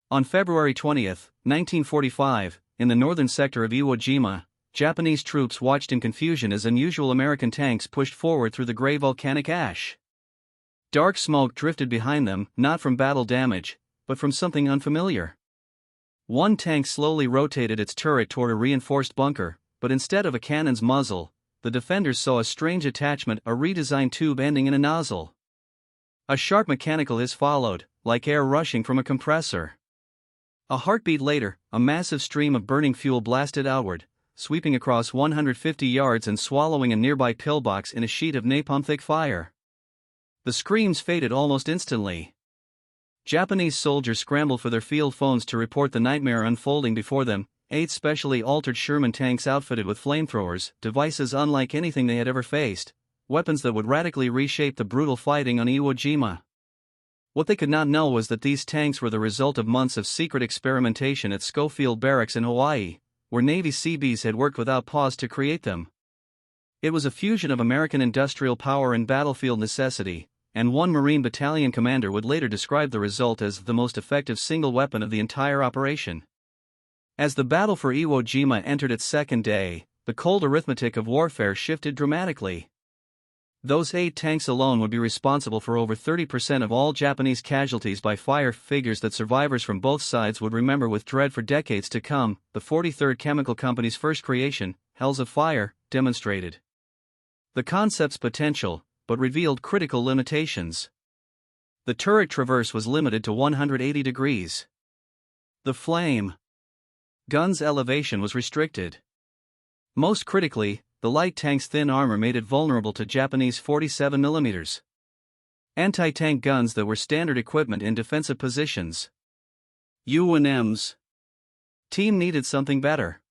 On February 20, 1945, in the northern sector of Iwo Jima, Japanese troops watched in confusion as unusual American tanks pushed forward through the gray volcanic ash. Dark smoke drifted behind them, not from battle damage, but from something unfamiliar. One tank slowly rotated its turret toward a reinforced bunker, but instead of a cannon's muzzle, the defenders saw a strange attachment, a redesigned tube ending in a nozzle. A sharp mechanical hiss followed, like air rushing from a compressor. A heartbeat later, a massive stream of burning fuel blasted outward, sweeping across 150 yards and swallowing a nearby pillbox in a sheet of napalm-thick fire. The screams faded almost instantly. Japanese soldiers scrambled for their field phones to report the nightmare unfolding before them. 8 specially altered Sherman tanks outfitted with flamethrowers, devices unlike anything they had ever faced, weapons that would radically reshape the brutal fighting on Iwo Jima. What they could not know was that these tanks were the result of months of secret experimentation at Schofield Barracks in Hawaii, where Navy Seabees had worked without pause to create them. It was a fusion of American industrial power and battlefield necessity, and one Marine battalion commander would later describe the result as the most effective single weapon of the entire operation. As the battle for Iwo Jima entered its second day, the cold arithmetic of warfare shifted dramatically. Those 8 tanks alone would be responsible for over 30% of all Japanese casualties by fire, figures that survivors from both sides would remember with dread for decades to come. The 43rd Chemical Company's first creation, Hells of Fire, demonstrated the concept's potential, but revealed critical limitations. The turret traverse was limited to 180 degrees. The flame gun's elevation was restricted. Most critically, the light tank's thin armor made it vulnerable to Japanese 47mm anti-tank guns that were standard equipment in defensive positions. UNM's team needed something better.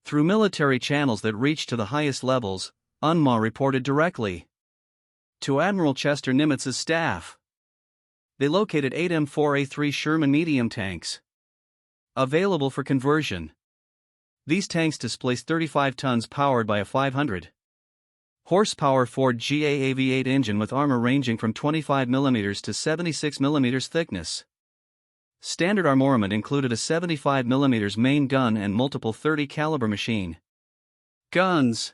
Through military channels that reached to the highest levels, UNMA reported directly to Admiral Chester Nimitz's staff. They located 8 M4A3 Sherman medium tanks available for conversion. These tanks displaced 35 tons powered by a 500 horsepower Ford GAAV8 engine with armor ranging from 25mm to 76mm thickness. Standard armament included a 75mm main gun and multiple 30 caliber machine guns.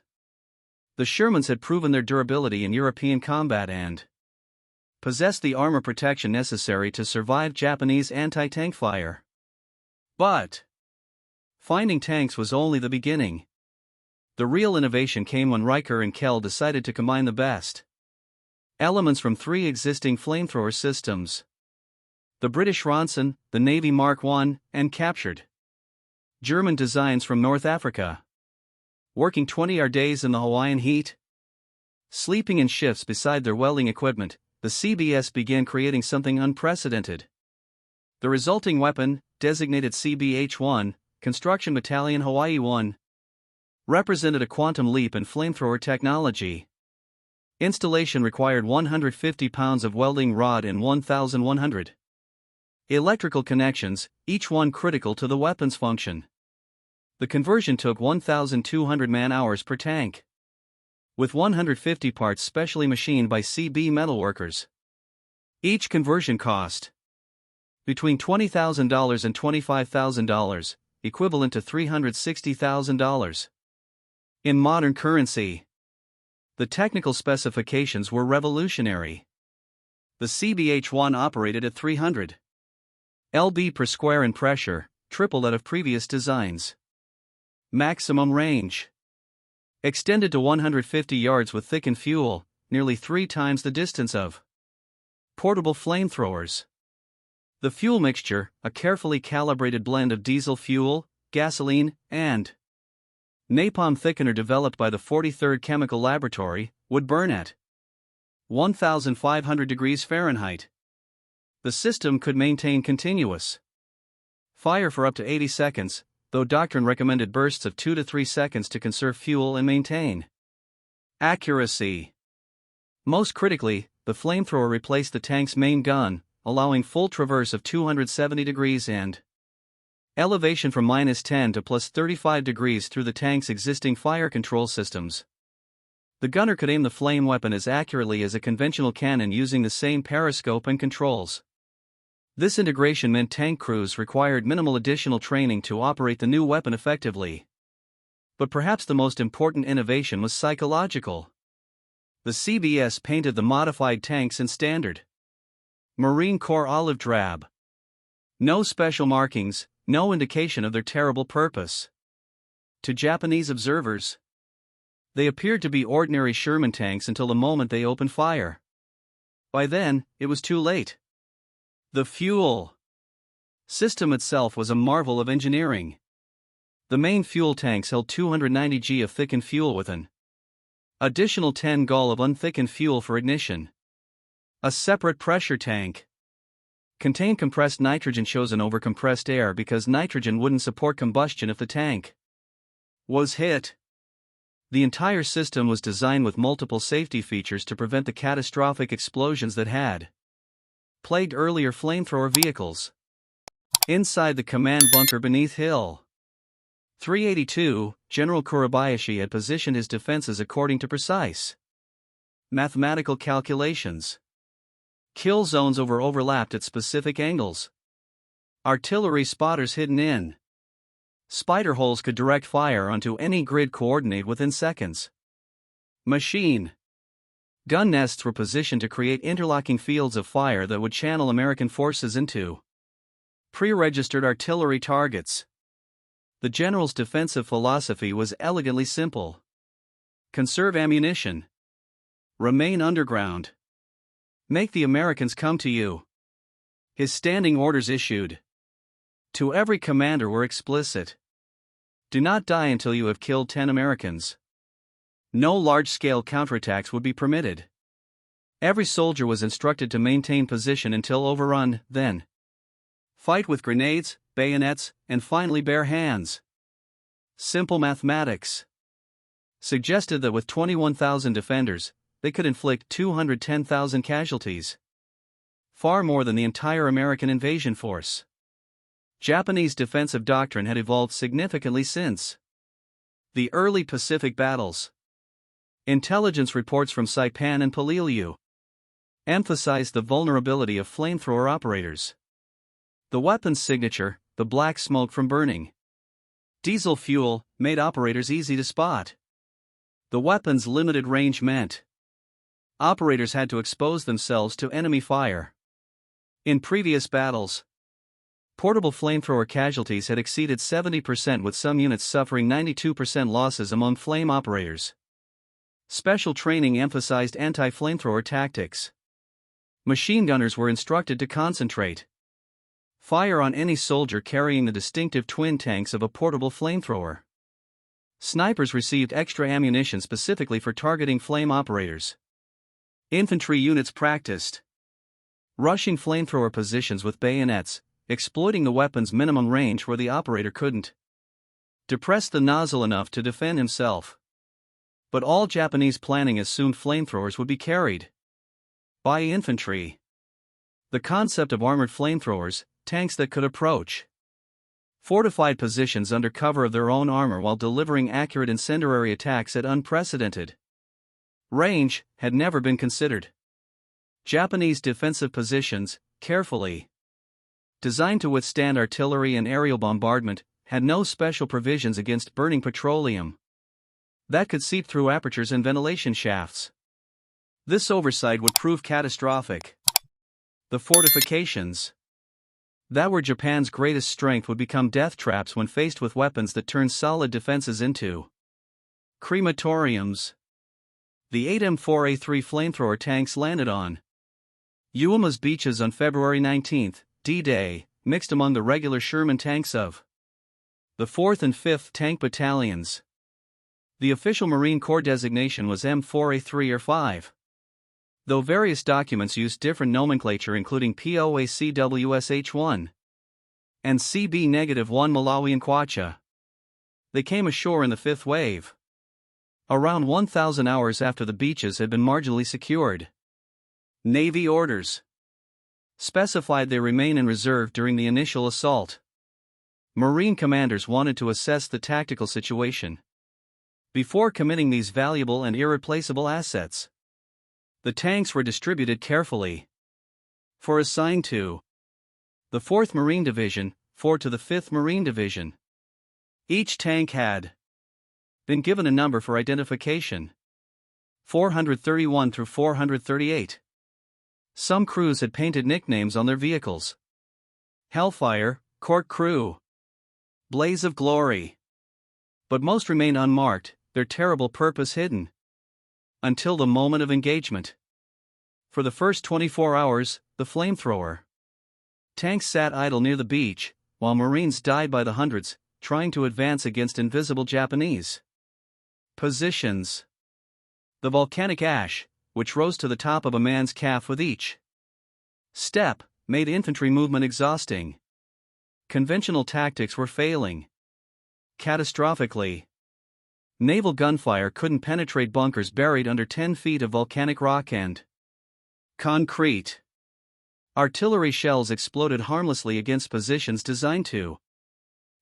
The Shermans had proven their durability in European combat and possessed the armor protection necessary to survive Japanese anti-tank fire. But finding tanks was only the beginning. The real innovation came when Riker and Kell decided to combine the best elements from 3 existing flamethrower systems: the British Ronson, the Navy Mark I, and captured German designs from North Africa. Working 20-hour days in the Hawaiian heat, sleeping in shifts beside their welding equipment, the CBS began creating something unprecedented. The resulting weapon, designated CBH-1, Construction Battalion Hawaii 1, represented a quantum leap in flamethrower technology. Installation required 150 pounds of welding rod and 1,100 electrical connections, each one critical to the weapon's function. The conversion took 1,200 man-hours per tank, with 150 parts specially machined by CB metalworkers. Each conversion cost between $20,000 and $25,000, equivalent to $360,000. In modern currency, the technical specifications were revolutionary. The CBH-1 operated at 300 lb per square in pressure, triple that of previous designs. Maximum range extended to 150 yards with thickened fuel, nearly 3 times the distance of portable flamethrowers. The fuel mixture, a carefully calibrated blend of diesel fuel, gasoline, and napalm thickener developed by the 43rd Chemical Laboratory, would burn at 1,500 degrees Fahrenheit. The system could maintain continuous fire for up to 80 seconds, though doctrine recommended bursts of 2 to 3 seconds to conserve fuel and maintain accuracy. Most critically, the flamethrower replaced the tank's main gun, allowing full traverse of 270 degrees and elevation from -10 to +35 degrees through the tank's existing fire control systems. The gunner could aim the flame weapon as accurately as a conventional cannon using the same periscope and controls. This integration meant tank crews required minimal additional training to operate the new weapon effectively. But perhaps the most important innovation was psychological. The CBS painted the modified tanks in standard Marine Corps olive drab. No special markings, no indication of their terrible purpose. To Japanese observers, they appeared to be ordinary Sherman tanks until the moment they opened fire. By then, it was too late. The fuel system itself was a marvel of engineering. The main fuel tanks held 290 g of thickened fuel with an additional 10 gal of unthickened fuel for ignition. A separate pressure tank contained compressed nitrogen chosen over compressed air because nitrogen wouldn't support combustion if the tank was hit. The entire system was designed with multiple safety features to prevent the catastrophic explosions that had plagued earlier flamethrower vehicles. Inside the command bunker beneath Hill 382, General Kurabayashi had positioned his defenses according to precise mathematical calculations. Kill zones overlapped at specific angles. Artillery spotters hidden in spider holes could direct fire onto any grid coordinate within seconds. Machine gun nests were positioned to create interlocking fields of fire that would channel American forces into pre-registered artillery targets. The general's defensive philosophy was elegantly simple. Conserve ammunition. Remain underground. Make the Americans come to you. His standing orders issued to every commander were explicit. Do not die until you have killed 10 Americans. No large-scale counterattacks would be permitted. Every soldier was instructed to maintain position until overrun, then fight with grenades, bayonets, and finally bare hands. Simple mathematics suggested that with 21,000 defenders, they could inflict 210,000 casualties. Far more than the entire American invasion force. Japanese defensive doctrine had evolved significantly since the early Pacific battles. Intelligence reports from Saipan and Peleliu emphasized the vulnerability of flamethrower operators. The weapon's signature, the black smoke from burning diesel fuel, made operators easy to spot. The weapon's limited range meant operators had to expose themselves to enemy fire. In previous battles, portable flamethrower casualties had exceeded 70%, with some units suffering 92% losses among flame operators. Special training emphasized anti-flamethrower tactics. Machine gunners were instructed to concentrate fire on any soldier carrying the distinctive twin tanks of a portable flamethrower. Snipers received extra ammunition specifically for targeting flame operators. Infantry units practiced rushing flamethrower positions with bayonets, exploiting the weapon's minimum range where the operator couldn't depress the nozzle enough to defend himself. But all Japanese planning assumed flamethrowers would be carried by infantry. The concept of armored flamethrowers, tanks that could approach fortified positions under cover of their own armor while delivering accurate incendiary attacks at unprecedented range, had never been considered. Japanese defensive positions, carefully designed to withstand artillery and aerial bombardment, had no special provisions against burning petroleum that could seep through apertures in ventilation shafts. This oversight would prove catastrophic. The fortifications that were Japan's greatest strength would become death traps when faced with weapons that turned solid defenses into crematoriums. The 8 M4A3 flamethrower tanks landed on Iwo Jima's beaches on February 19, D-Day, mixed among the regular Sherman tanks of the 4th and 5th Tank Battalions. The official Marine Corps designation was M4A3 or 5. Though various documents used different nomenclature, including POACWSH1 and CB-1 Malawi and Kwacha. They came ashore in the 5th wave, around 1,000 hours after the beaches had been marginally secured. Navy orders specified they remain in reserve during the initial assault. Marine commanders wanted to assess the tactical situation before committing these valuable and irreplaceable assets. The tanks were distributed carefully for assigned to the 4th Marine Division, 4 to the 5th Marine Division. Each tank had been given a number for identification. 431 through 438. Some crews had painted nicknames on their vehicles. Hellfire, Cork Crew, Blaze of Glory. But most remained unmarked, their terrible purpose hidden. Until the moment of engagement. For the first 24 hours, the Flamethrower tanks sat idle near the beach, while Marines died by the hundreds, trying to advance against invisible Japanese positions. The volcanic ash, which rose to the top of a man's calf with each step, made infantry movement exhausting. Conventional tactics were failing catastrophically. Naval gunfire couldn't penetrate bunkers buried under 10 feet of volcanic rock and concrete. Artillery shells exploded harmlessly against positions designed to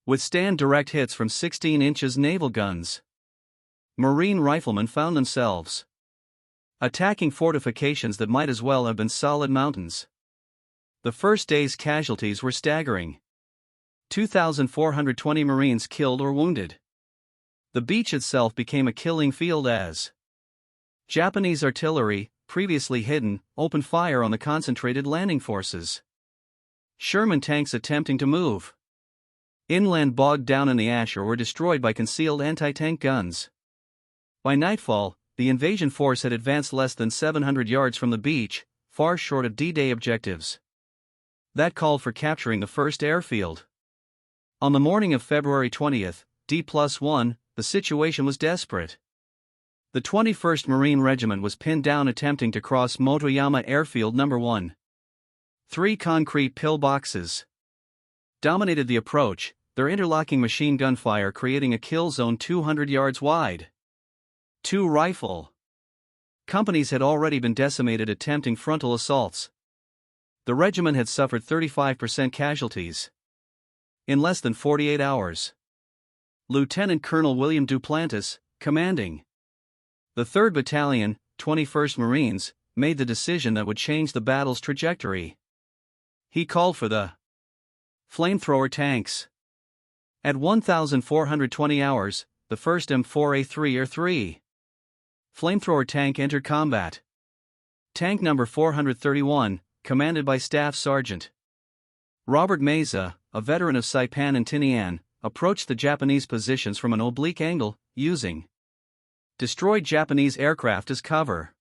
withstand direct hits from 16 inches naval guns. Marine riflemen found themselves attacking fortifications that might as well have been solid mountains. The first day's casualties were staggering. 2,420 Marines killed or wounded. The beach itself became a killing field as Japanese artillery, previously hidden, opened fire on the concentrated landing forces. Sherman tanks attempting to move inland bogged down in the ash or were destroyed by concealed anti-tank guns. By nightfall, the invasion force had advanced less than 700 yards from the beach, far short of D-Day objectives. That called for capturing the first airfield. On the morning of February 20th, D+1, the situation was desperate. The 21st Marine Regiment was pinned down attempting to cross Motoyama Airfield No. 1. 3 concrete pillboxes dominated the approach, their interlocking machine gun fire creating a kill zone 200 yards wide. 2 rifle companies had already been decimated attempting frontal assaults. The regiment had suffered 35% casualties in less than 48 hours. Lieutenant Colonel William Duplantis, commanding the 3rd Battalion, 21st Marines, made the decision that would change the battle's trajectory. He called for the flamethrower tanks. At 1,420 hours, the 1st M4A3 Air 3 flamethrower tank entered combat. Tank number 431, commanded by Staff Sergeant Robert Meza, a veteran of Saipan and Tinian, approached the Japanese positions from an oblique angle, using destroyed Japanese aircraft as cover.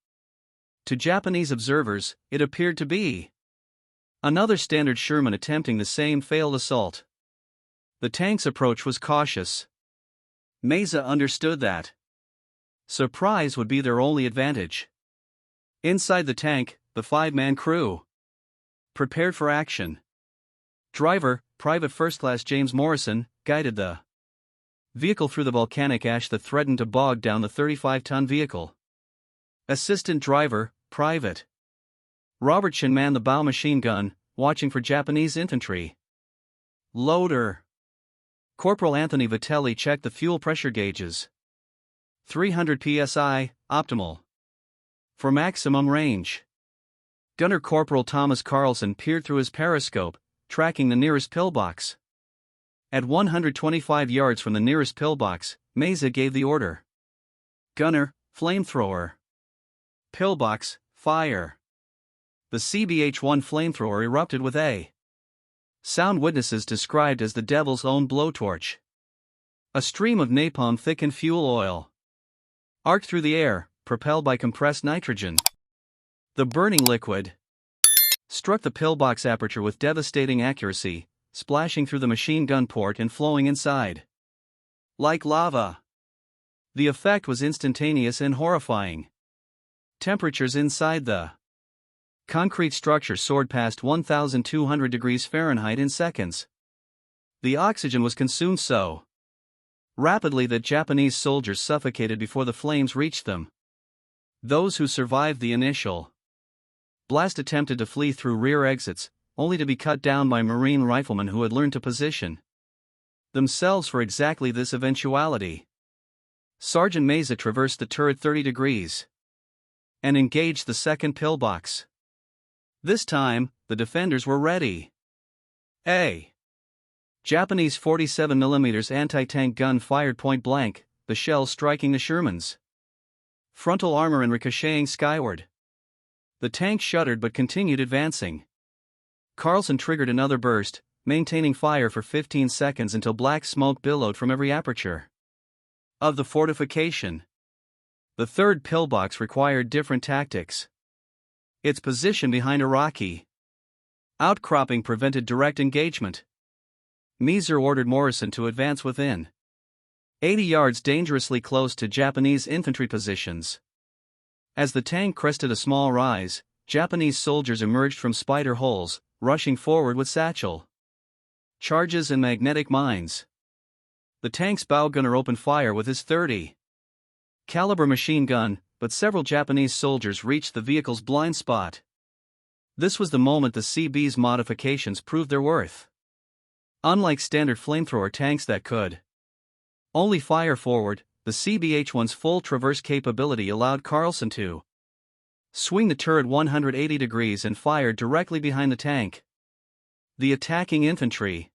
To Japanese observers, it appeared to be another standard Sherman attempting the same failed assault. The tank's approach was cautious. Meza understood that surprise would be their only advantage. Inside the tank, the 5-man crew prepared for action. Driver, Private First Class James Morrison, guided the vehicle through the volcanic ash that threatened to bog down the 35-ton vehicle. Assistant driver, Private Robert Shin manned the bow machine gun, watching for Japanese infantry. Loader Corporal Anthony Vitelli checked the fuel pressure gauges. 300 psi, optimal for maximum range. Gunner Corporal Thomas Carlson peered through his periscope, tracking the nearest pillbox. At 125 yards from the nearest pillbox, Meza gave the order. Gunner, flamethrower. Pillbox, fire. The CBH-1 flamethrower erupted with a sound witnesses described as the devil's own blowtorch. A stream of napalm-thickened fuel oil arced through the air, propelled by compressed nitrogen. The burning liquid struck the pillbox aperture with devastating accuracy, splashing through the machine gun port and flowing inside like lava. The effect was instantaneous and horrifying. Temperatures inside the concrete structure soared past 1,200 degrees Fahrenheit in seconds. The oxygen was consumed so rapidly that Japanese soldiers suffocated before the flames reached them. Those who survived the initial blast attempted to flee through rear exits, only to be cut down by Marine riflemen who had learned to position themselves for exactly this eventuality. Sergeant Meza traversed the turret 30 degrees and engaged the second pillbox. This time, the defenders were ready. A. Japanese 47mm anti-tank gun fired point blank, the shell striking the Sherman's frontal armor and ricocheting skyward. The tank shuddered but continued advancing. Carlson triggered another burst, maintaining fire for 15 seconds until black smoke billowed from every aperture of the fortification. The third pillbox required different tactics. Its position behind a rocky outcropping prevented direct engagement. Meeser ordered Morrison to advance within 80 yards dangerously close to Japanese infantry positions. As the tank crested a small rise, Japanese soldiers emerged from spider holes, rushing forward with satchel charges and magnetic mines. The tank's bow gunner opened fire with his .30 caliber machine gun, but several Japanese soldiers reached the vehicle's blind spot. This was the moment the CB's modifications proved their worth. Unlike standard flamethrower tanks that could only fire forward, the CBH-1's full traverse capability allowed Carlson to swing the turret 180 degrees and fire directly behind the tank. The attacking infantry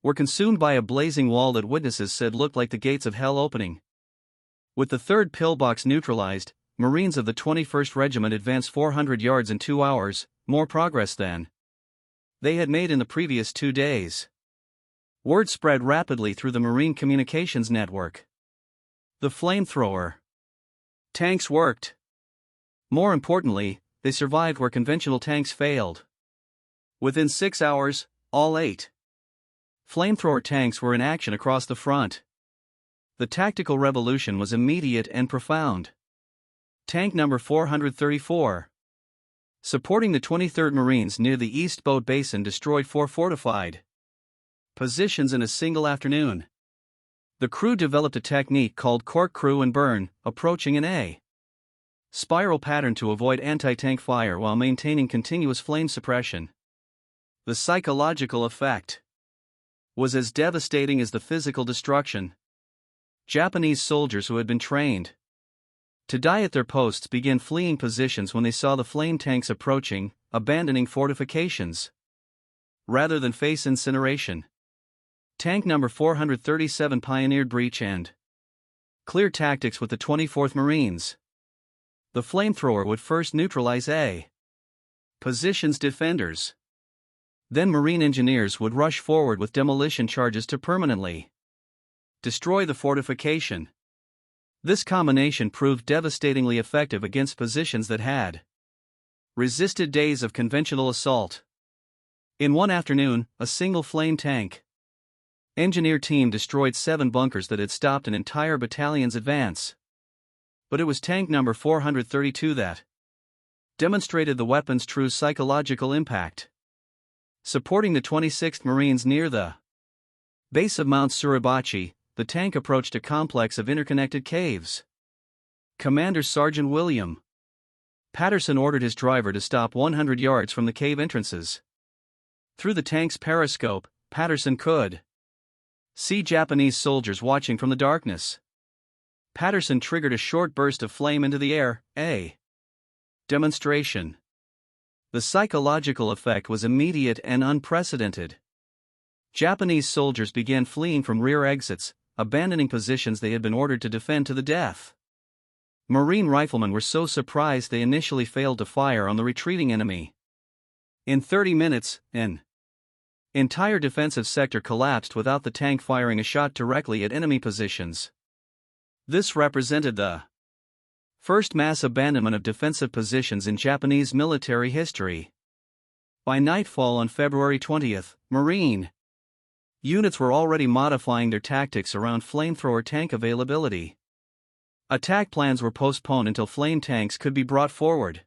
were consumed by a blazing wall that witnesses said looked like the gates of hell opening. With the third pillbox neutralized, Marines of the 21st Regiment advanced 400 yards in 2 hours, more progress than they had made in the previous 2 days. Word spread rapidly through the Marine communications network. The flamethrower tanks worked. More importantly, they survived where conventional tanks failed. Within 6 hours, all 8 flamethrower tanks were in action across the front. The tactical revolution was immediate and profound. Tank number 434, supporting the 23rd Marines near the East Boat Basin, destroyed 4 fortified positions in a single afternoon. The crew developed a technique called cork crew and burn, approaching an A spiral pattern to avoid anti-tank fire while maintaining continuous flame suppression. The psychological effect was as devastating as the physical destruction. Japanese soldiers who had been trained to die at their posts began fleeing positions when they saw the flame tanks approaching, abandoning fortifications rather than face incineration. Tank number 437 pioneered breach and clear tactics with the 24th Marines. The flamethrower would first neutralize A position's defenders. Then Marine engineers would rush forward with demolition charges to permanently destroy the fortification. This combination proved devastatingly effective against positions that had resisted days of conventional assault. In one afternoon, a single flame tank engineer team destroyed 7 bunkers that had stopped an entire battalion's advance. But it was tank number 432 that demonstrated the weapon's true psychological impact. Supporting the 26th Marines near the base of Mount Suribachi, the tank approached a complex of interconnected caves. Commander Sergeant William Patterson ordered his driver to stop 100 yards from the cave entrances. Through the tank's periscope, Patterson could see Japanese soldiers watching from the darkness. Patterson triggered a short burst of flame into the air, a demonstration. The psychological effect was immediate and unprecedented. Japanese soldiers began fleeing from rear exits, abandoning positions they had been ordered to defend to the death. Marine riflemen were so surprised they initially failed to fire on the retreating enemy. In 30 minutes, an entire defensive sector collapsed without the tank firing a shot directly at enemy positions. This represented the first mass abandonment of defensive positions in Japanese military history. By nightfall on February 20th, Marine units were already modifying their tactics around flamethrower tank availability. Attack plans were postponed until flame tanks could be brought forward.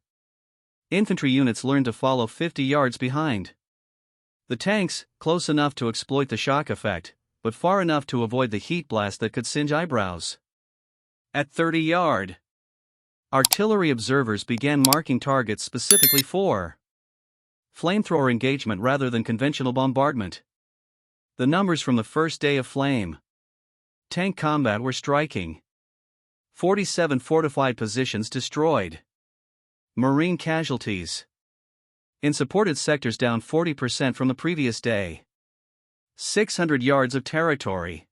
Infantry units learned to follow 50 yards behind the tanks, close enough to exploit the shock effect, but far enough to avoid the heat blast that could singe eyebrows. At 30-yard, artillery observers began marking targets specifically for flamethrower engagement rather than conventional bombardment. The numbers from the first day of flame tank combat were striking. 47 fortified positions destroyed. Marine casualties in supported sectors down 40% from the previous day. 600 yards of territory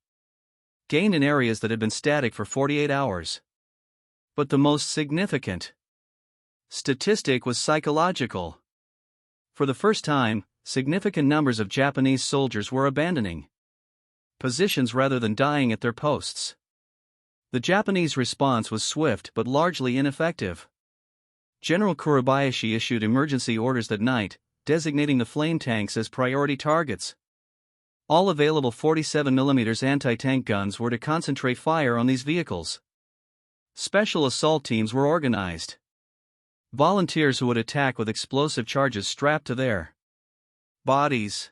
gained in areas that had been static for 48 hours. But the most significant statistic was psychological. For the first time, significant numbers of Japanese soldiers were abandoning positions rather than dying at their posts. The Japanese response was swift but largely ineffective. General Kurobayashi issued emergency orders that night, designating the flame tanks as priority targets. All available 47mm anti-tank guns were to concentrate fire on these vehicles. Special assault teams were organized. Volunteers who would attack with explosive charges strapped to their bodies.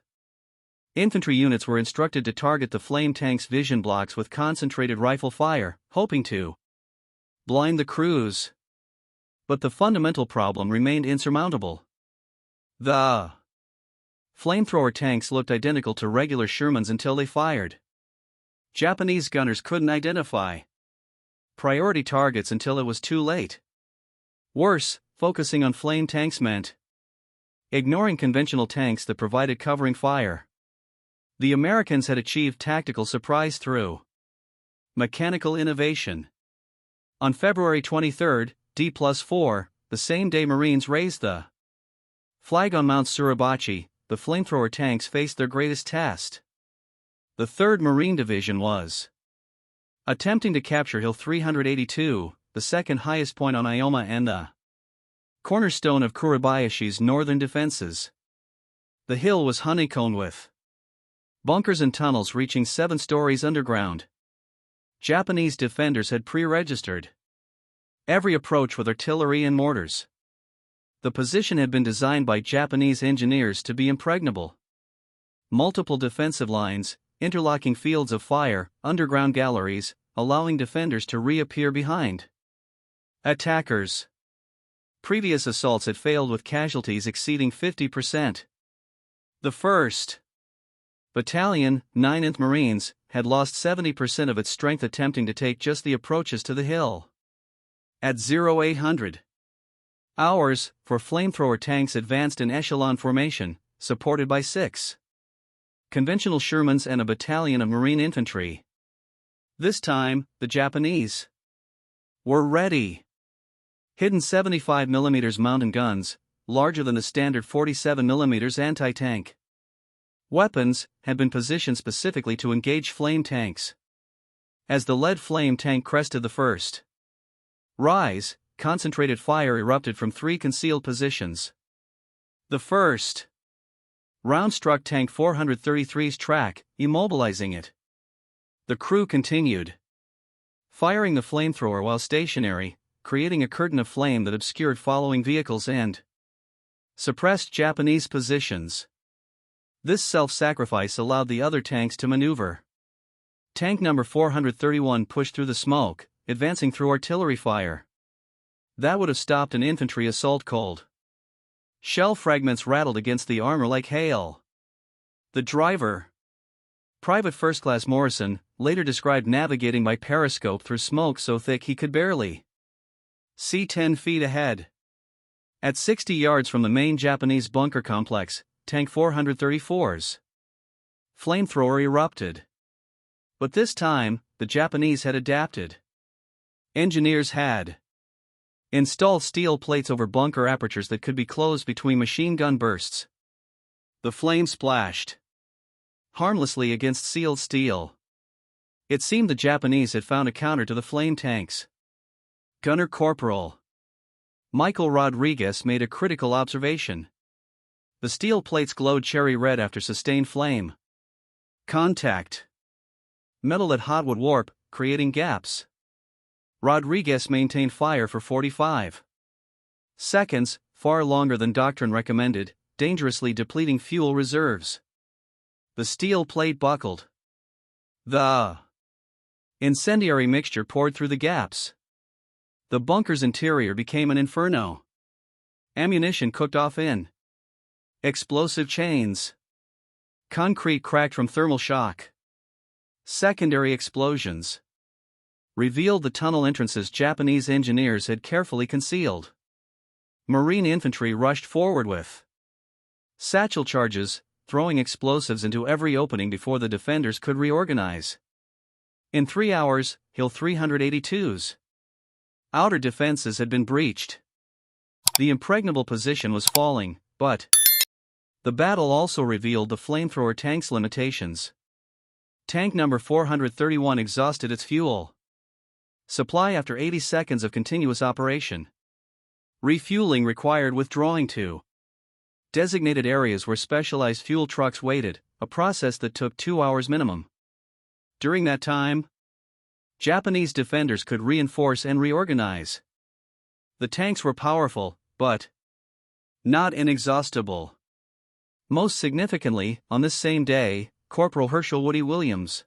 Infantry units were instructed to target the flame tanks' vision blocks with concentrated rifle fire, hoping to blind the crews. But the fundamental problem remained insurmountable. The flamethrower tanks looked identical to regular Shermans until they fired. Japanese gunners couldn't identify priority targets until it was too late. Worse, focusing on flame tanks meant ignoring conventional tanks that provided covering fire. The Americans had achieved tactical surprise through mechanical innovation. On February 23, D+4, the same day Marines raised the flag on Mount Suribachi, the flamethrower tanks faced their greatest test. The 3rd Marine Division was attempting to capture Hill 382, the second highest point on Ioma and the cornerstone of Kurobayashi's northern defenses. The hill was honeycombed with bunkers and tunnels reaching 7 stories underground. Japanese defenders had pre-registered every approach with artillery and mortars. The position had been designed by Japanese engineers to be impregnable. Multiple defensive lines, interlocking fields of fire, underground galleries, allowing defenders to reappear behind attackers. Previous assaults had failed with casualties exceeding 50%. The 1st Battalion, 9th Marines, had lost 70% of its strength attempting to take just the approaches to the hill. At 0800 hours, 4 flamethrower tanks advanced in echelon formation, supported by 6 conventional Shermans and a battalion of Marine infantry. This time, the Japanese were ready. Hidden 75mm mountain guns, larger than the standard 47mm anti-tank weapons, had been positioned specifically to engage flame tanks. As the lead flame tank crested the first rise, concentrated fire erupted from 3 concealed positions. The first round struck Tank 433's track, immobilizing it. The crew continued firing the flamethrower while stationary, creating a curtain of flame that obscured following vehicles and suppressed Japanese positions. This self-sacrifice allowed the other tanks to maneuver. Tank number 431 pushed through the smoke, advancing through artillery fire. That would have stopped an infantry assault cold. Shell fragments rattled against the armor like hail. The driver, Private First Class Morrison, later described navigating by periscope through smoke so thick he could barely see 10 feet ahead. At 60 yards from the main Japanese bunker complex, Tank 434's flamethrower erupted. But this time, the Japanese had adapted. Engineers had installed steel plates over bunker apertures that could be closed between machine gun bursts. The flame splashed harmlessly against sealed steel. It seemed the Japanese had found a counter to the flame tanks. Gunner Corporal Michael Rodriguez made a critical observation. The steel plates glowed cherry red after sustained flame contact. Metal at hot would warp, creating gaps. Rodriguez maintained fire for 45 seconds, far longer than doctrine recommended, dangerously depleting fuel reserves. The steel plate buckled. The incendiary mixture poured through the gaps. The bunker's interior became an inferno. Ammunition cooked off in explosive chains. Concrete cracked from thermal shock. Secondary explosions revealed the tunnel entrances Japanese engineers had carefully concealed. Marine infantry rushed forward with Satchel charges, throwing explosives into every opening before the defenders could reorganize. In 3 hours, Hill 382's outer defenses had been breached. The impregnable position was falling, but the battle also revealed the flamethrower tank's limitations. Tank number 431 exhausted its fuel supply after 80 seconds of continuous operation. Refueling required withdrawing to designated areas where specialized fuel trucks waited, a process that took 2 hours minimum. During that time, Japanese defenders could reinforce and reorganize. The tanks were powerful, but not inexhaustible. Most significantly, on this same day, Corporal Herschel Woody Williams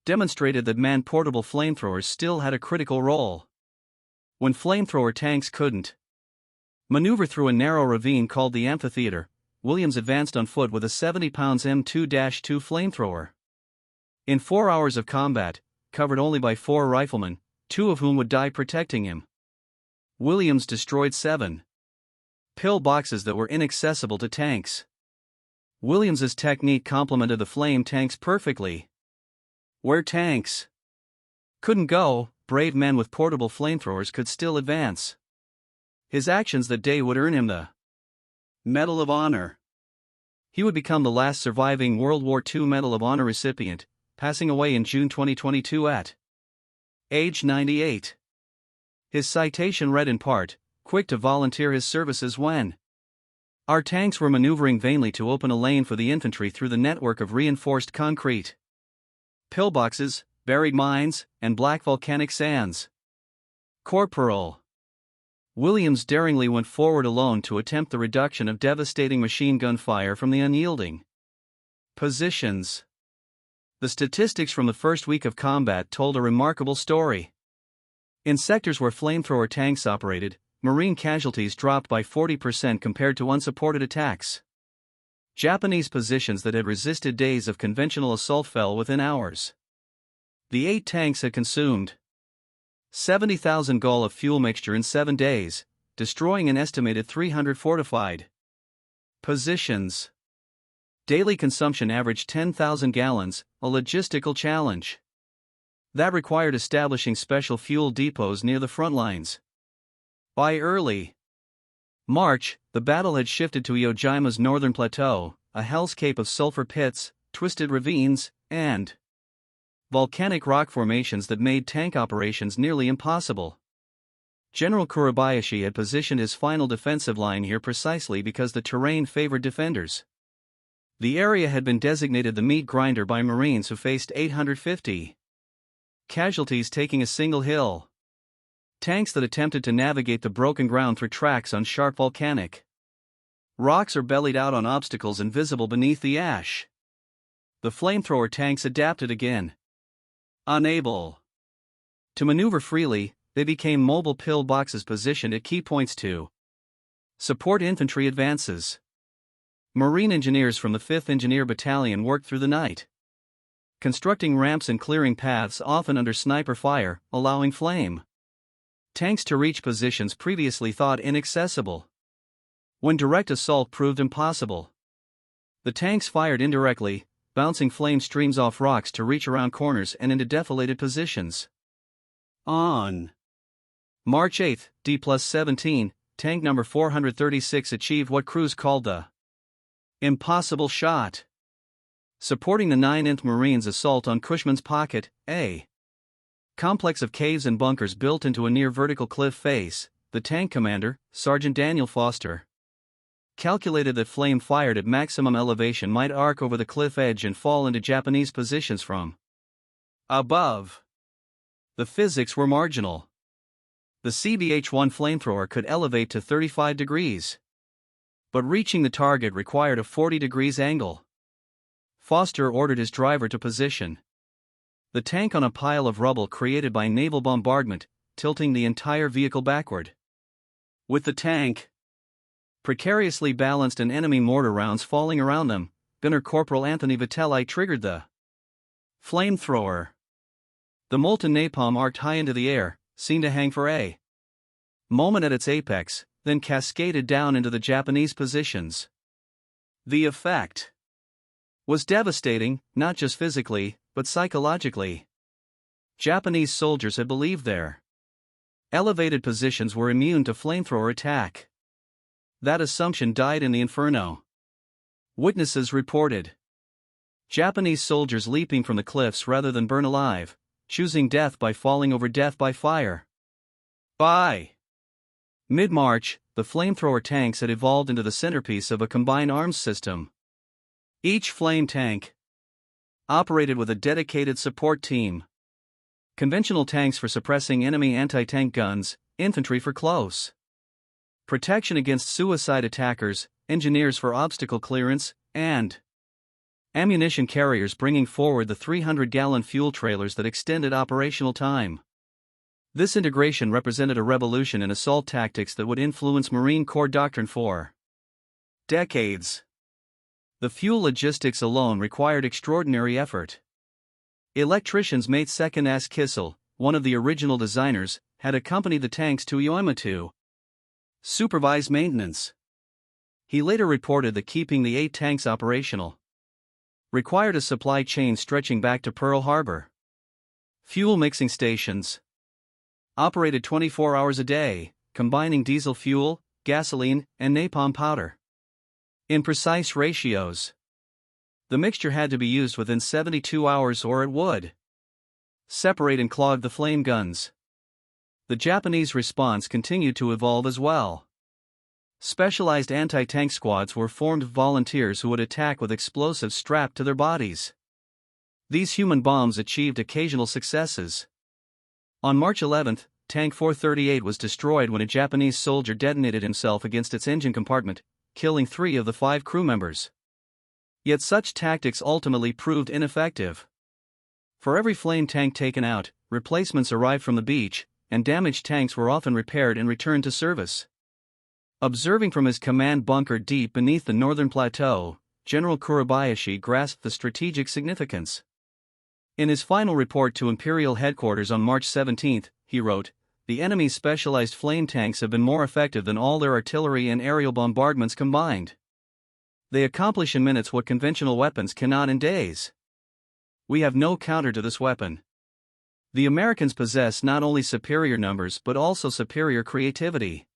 demonstrated that man-portable flamethrowers still had a critical role. When flamethrower tanks couldn't maneuver through a narrow ravine called the amphitheater, Williams advanced on foot with a 70-pound M2-2 flamethrower. In 4 hours of combat, covered only by 4 riflemen, 2 of whom would die protecting him, Williams destroyed 7 pillboxes that were inaccessible to tanks. Williams's technique complemented the flame tanks perfectly. Where tanks couldn't go, brave men with portable flamethrowers could still advance. His actions that day would earn him the Medal of Honor. He would become the last surviving World War II Medal of Honor recipient, passing away in June 2022 at age 98. His citation read in part, "Quick to volunteer his services when our tanks were maneuvering vainly to open a lane for the infantry through the network of reinforced concrete pillboxes, buried mines, and black volcanic sands." Corporal Williams daringly went forward alone to attempt the reduction of devastating machine gun fire from the unyielding positions. The statistics from the first week of combat told a remarkable story. In sectors where flamethrower tanks operated, Marine casualties dropped by 40% compared to unsupported attacks. Japanese positions that had resisted days of conventional assault fell within hours. The 8 tanks had consumed 70,000 gal of fuel mixture in 7 days, destroying an estimated 300 fortified positions. Daily consumption averaged 10,000 gallons, a logistical challenge that required establishing special fuel depots near the front lines. By early March, the battle had shifted to Iwo Jima's northern plateau, a hellscape of sulfur pits, twisted ravines, and volcanic rock formations that made tank operations nearly impossible. General Kurabayashi had positioned his final defensive line here precisely because the terrain favored defenders. The area had been designated the meat grinder by Marines who faced 850 casualties taking a single hill. Tanks that attempted to navigate the broken ground through tracks on sharp volcanic rocks or bellied out on obstacles invisible beneath the ash. The flamethrower tanks adapted again. Unable to maneuver freely, they became mobile pillboxes positioned at key points to support infantry advances. Marine engineers from the 5th Engineer Battalion worked through the night, constructing ramps and clearing paths often under sniper fire, allowing flame tanks to reach positions previously thought inaccessible. When direct assault proved impossible, the tanks fired indirectly, bouncing flame streams off rocks to reach around corners and into defilated positions. On March 8, D+17, tank number 436 achieved what crews called the impossible shot. Supporting the 9th Marines' assault on Cushman's Pocket, a complex of caves and bunkers built into a near-vertical cliff face, the tank commander, Sergeant Daniel Foster, calculated that flame fired at maximum elevation might arc over the cliff edge and fall into Japanese positions from above. The physics were marginal. The CBH-1 flamethrower could elevate to 35 degrees. But reaching the target required a 40 degrees angle. Foster ordered his driver to position the tank on a pile of rubble created by naval bombardment, tilting the entire vehicle backward. With the tank precariously balanced and enemy mortar rounds falling around them, Gunner Corporal Anthony Vitelli triggered the flamethrower. The molten napalm arced high into the air, seemed to hang for a moment at its apex, then cascaded down into the Japanese positions. The effect was devastating, not just physically, but psychologically. Japanese soldiers had believed their elevated positions were immune to flamethrower attack. That assumption died in the inferno. Witnesses reported Japanese soldiers leaping from the cliffs rather than burn alive, choosing death by falling over death by fire. By mid-March, the flamethrower tanks had evolved into the centerpiece of a combined arms system. Each flame tank operated with a dedicated support team. Conventional tanks for suppressing enemy anti-tank guns, infantry for close protection against suicide attackers, engineers for obstacle clearance, and ammunition carriers bringing forward the 300-gallon fuel trailers that extended operational time. This integration represented a revolution in assault tactics that would influence Marine Corps doctrine for decades. The fuel logistics alone required extraordinary effort. Electricians Mate Second S. Kissel, one of the original designers, had accompanied the tanks to Iwo Jima to supervise maintenance. He later reported that keeping the 8 tanks operational required a supply chain stretching back to Pearl Harbor. Fuel mixing stations operated 24 hours a day, combining diesel fuel, gasoline, and napalm powder in precise ratios. The mixture had to be used within 72 hours or it would separate and clog the flame guns. The Japanese response continued to evolve as well. Specialized anti-tank squads were formed of volunteers who would attack with explosives strapped to their bodies. These human bombs achieved occasional successes. On March 11, Tank 438 was destroyed when a Japanese soldier detonated himself against its engine compartment, killing 3 of the 5 crew members. Yet such tactics ultimately proved ineffective. For every flame tank taken out, replacements arrived from the beach, and damaged tanks were often repaired and returned to service. Observing from his command bunker deep beneath the northern plateau, General Kurobayashi grasped the strategic significance. In his final report to Imperial Headquarters on March 17, he wrote, "The enemy's specialized flame tanks have been more effective than all their artillery and aerial bombardments combined. They accomplish in minutes what conventional weapons cannot in days. We have no counter to this weapon." The Americans possess not only superior numbers but also superior creativity.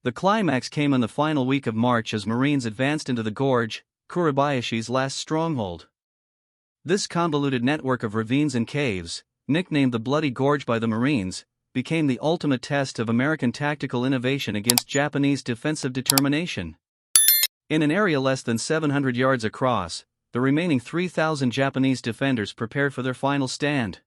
The climax came in the final week of March as Marines advanced into the gorge, Kurobayashi's last stronghold. This convoluted network of ravines and caves, nicknamed the Bloody Gorge by the Marines, became the ultimate test of American tactical innovation against Japanese defensive determination. In an area less than 700 yards across, the remaining 3,000 Japanese defenders prepared for their final stand.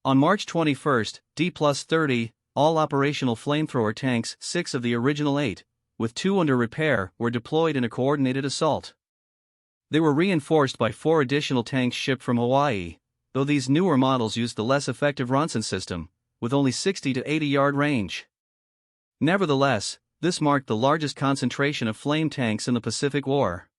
On March 21, D+30, all operational flamethrower tanks, 6 of the original 8, with 2 under repair, were deployed in a coordinated assault. They were reinforced by 4 additional tanks shipped from Hawaii, though these newer models used the less effective Ronson system, with only 60 to 80-yard range. Nevertheless, this marked the largest concentration of flame tanks in the Pacific War.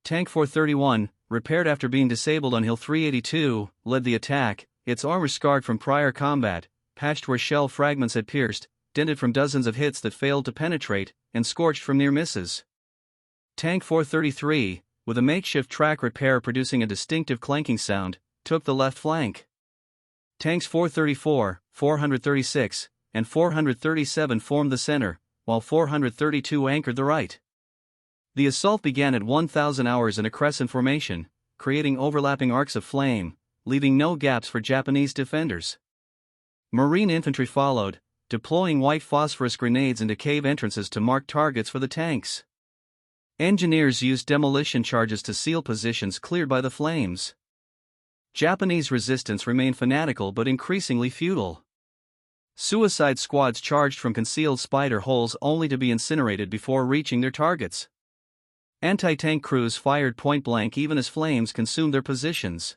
Tank 431, repaired after being disabled on Hill 382, led the attack, its armor scarred from prior combat, patched where shell fragments had pierced, dented from dozens of hits that failed to penetrate, and scorched from near misses. Tank 433, with a makeshift track repair producing a distinctive clanking sound, took the left flank. Tanks 434, 436, and 437 formed the center, while 432 anchored the right. The assault began at 1,000 hours in a crescent formation, creating overlapping arcs of flame, leaving no gaps for Japanese defenders. Marine infantry followed, deploying white phosphorus grenades into cave entrances to mark targets for the tanks. Engineers used demolition charges to seal positions cleared by the flames. Japanese resistance remained fanatical but increasingly futile. Suicide squads charged from concealed spider holes only to be incinerated before reaching their targets. Anti-tank crews fired point-blank even as flames consumed their positions.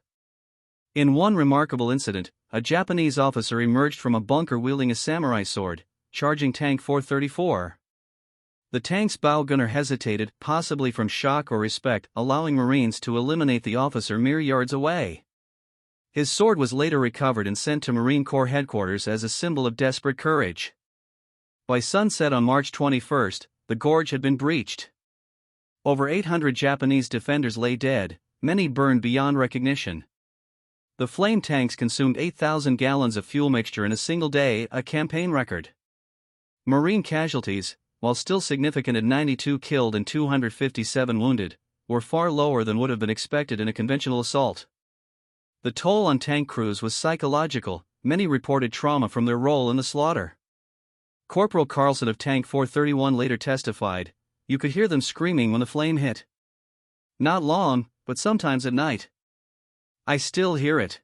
In one remarkable incident, a Japanese officer emerged from a bunker wielding a samurai sword, charging Tank 434. The tank's bow gunner hesitated, possibly from shock or respect, allowing Marines to eliminate the officer mere yards away. His sword was later recovered and sent to Marine Corps headquarters as a symbol of desperate courage. By sunset on March 21, the gorge had been breached. Over 800 Japanese defenders lay dead, many burned beyond recognition. The flame tanks consumed 8,000 gallons of fuel mixture in a single day, a campaign record. Marine casualties, while still significant at 92 killed and 257 wounded, were far lower than would have been expected in a conventional assault. The toll on tank crews was psychological, many reported trauma from their role in the slaughter. Corporal Carlson of Tank 431 later testified, "You could hear them screaming when the flame hit. Not long, but sometimes at night. I still hear it.